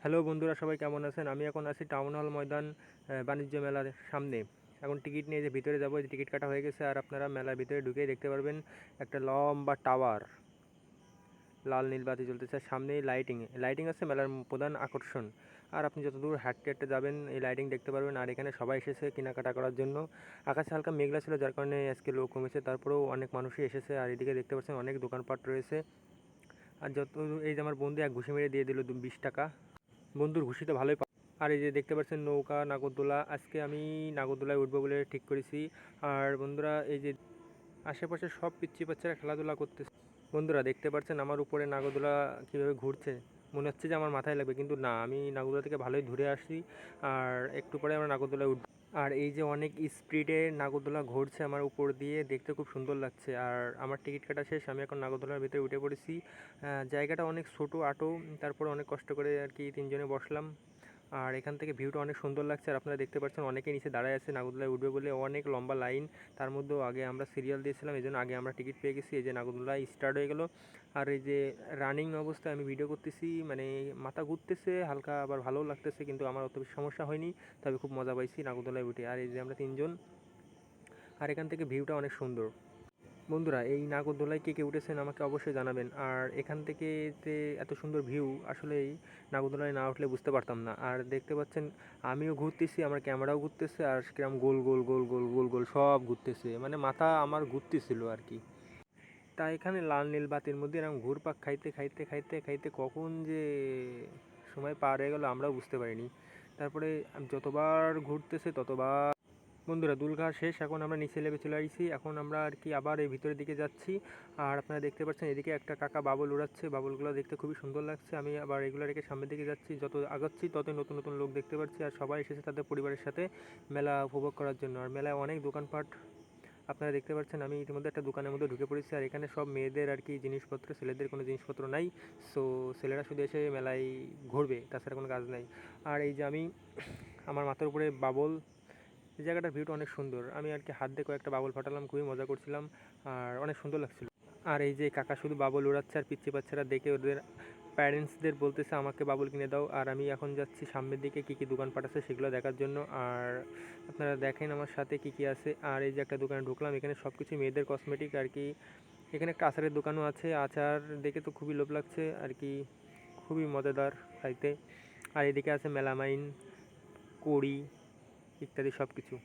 Hello বন্ধুরা, সবাই কেমন আছেন? আমি এখন আছি টাউন হল ময়দান বাণিজ্য মেলার সামনে। এখন টিকিট নিয়ে যে ভিতরে যাবো, যে টিকিট কাটা হয়ে গেছে। আর আপনারা মেলার ভিতরে ঢুকেই দেখতে পারবেন একটা লম্বা টাওয়ার, লাল নীল বাতি জ্বলতেছে। সামনেই লাইটিং আছে মেলার প্রধান আকর্ষণ। আর আপনি যতদূর হাঁটতে হাঁটতে যাবেন এই লাইটিং দেখতে পারবেন। আর এখানে সবাই এসেছে কেনাকাটা করার জন্য। আকাশে হালকা মেঘলা ছিল, যার কারণে আজকে লোক কমেছে, তারপরেও অনেক মানুষই এসেছে। আর এদিকে দেখতে পাচ্ছেন অনেক দোকানপাট রয়েছে। আর এই যে আমার বন্ধু এক ঘুষি মেরে দিয়ে দিল 20 টাকা। বন্ধুর ঘুষি তো ভালোই। আর এই যে দেখতে পাচ্ছেন নৌকা, নাগরদোলা। আজকে আমি নাগরদোলায় উঠবো বলে ঠিক করেছি। আর বন্ধুরা, এই যে আশেপাশে সব পিচ্চি বাচ্চারা খেলাধুলা করতেছে। বন্ধুরা দেখতে পাচ্ছেন আমার উপরে নাগরদোলা কীভাবে ঘুরছে। মনে হচ্ছে যে আমার মাথায় লাগবে, কিন্তু না, আমি নাগরদোলা থেকে ভালোই ঘুরে আসি। আর একটু পরে আমরা নাগরদোলায় উঠব। আর এই যে অনেক স্পিডে নাগরদোলা ঘুরছে আমার উপর দিয়ে, দেখতে খুব সুন্দর লাগছে। আর আমার টিকিট কাটা শেষ, আমি এখন নাগরদোলার ভিতরে উঠে পড়েছি। জায়গাটা অনেক ছোটো আটো, তারপরে অনেক কষ্ট করে আর কি তিনজনে বসলাম। আর এখান থেকে ভিউটা অনেক সুন্দর লাগছে। আর আপনারা দেখতে পাচ্ছেন অনেকেই নিচে দাঁড়ায় আছে নাগরদোলায় উঠবে বলে, অনেক লম্বা লাইন। তার মধ্যেও আগে আমরা সিরিয়াল দিয়েছিলাম, এই জন্য আগে আমরা টিকিট পেয়ে গেছি। এই যে নাগরদোলায় স্টার্ট হয়ে গেল। আর এই যে রানিং অবস্থায় আমি ভিডিও করতেছি, মানে মাথা ঘুরতেছে হালকা, আবার ভালোও লাগতেছে, কিন্তু আমার অত বেশি সমস্যা হয়নি। তবে খুব মজা পাইছি নাগরদোলায় উঠে। আর এই যে আমরা তিনজন, আর এখান থেকে ভিউটা অনেক সুন্দর। বন্ধুরা, এই নাগরদোলায় কে কে উঠেছেন আমাকে অবশ্যই জানাবেন। আর এখান থেকে যে এত সুন্দর ভিউ, আসলেই নাগরদোলায় না উঠলে বুঝতে পারতাম না। আর দেখতে পাচ্ছেন আমিও ঘুরতেছি, আমার ক্যামেরাও ঘুরতেছে, আর কিরম গোল গোল গোল গোল গোল গোল সব ঘুরতেছে, মানে মাথা আমার ঘুরতেছিল আর কি। তা এখানে লাল নীল বাতির মধ্যে এরকম ঘুরপাক খাইতে খাইতে খাইতে খাইতে কখন যে সময় পার হয়ে গেল আমরাও বুঝতে পারিনি। তারপরে যতবার ঘুরতেছে ততবার। বন্ধুরা, দুলঘা শেষ, এখন আমরা নিচে লেবে চলে আসছি। এখন আমরা আর কি আবার এই ভিতরের দিকে যাচ্ছি। আর আপনারা দেখতে পাচ্ছেন এদিকে একটা কাকা বাবুল উড়াচ্ছে, বাবুলগুলো দেখতে খুবই সুন্দর লাগছে। আমি আবার এগুলো রেখে সামনের দিকে যাচ্ছি, যত আগাচ্ছি ততই নতুন নতুন লোক দেখতে পাচ্ছি। আর সবাই এসেছে তাদের পরিবারের সাথে মেলা উপভোগ করার জন্য। আর মেলায় অনেক দোকানপাট আপনারা দেখতে পাচ্ছেন। আমি ইতিমধ্যে একটা দোকানের মধ্যে ঢুকে পড়েছি। আর এখানে সব মেয়েদের আর কি জিনিসপত্র, ছেলেদের কোনো জিনিসপত্র নাই। সো ছেলেরা শুধু এসে মেলায় ঘুরবে, তাছাড়া কোনো কাজ নাই। আর এই যে আমি, আমার মাথার উপরে বাবল, এই জায়গাটার ভিউটা অনেক সুন্দর। আমি আর কি হাত দিয়ে কয়েকটা বাবল ফাটালাম, খুবই মজা করছিলাম, আর অনেক সুন্দর লাগছিল। আর এই যে কাকা শুধু বাবল উড়াচ্ছে, আর পিচ্চি বাচ্চারা দেখে ওদের প্যারেন্টসদের বলতেছে আমাকে বাবল কিনে দাও। আর আমি এখন যাচ্ছি সামনের দিকে, কী কী দোকানপাট আছে সেগুলো দেখার জন্য। আর আপনারা দেখেন আমার সাথে কী কী আছে। আর এই যে একটা দোকানে ঢুকলাম, এখানে সব কিছু মেয়েদের কসমেটিক আর কি। এখানে একটা আচারের দোকানও আছে, আচার দেখে তো খুবই লোভ লাগছে আর কি, খুবই মজাদার খাইতে। আর এদিকে আছে মেলামাইন, কড়ি ইত্যাদি সব কিছু।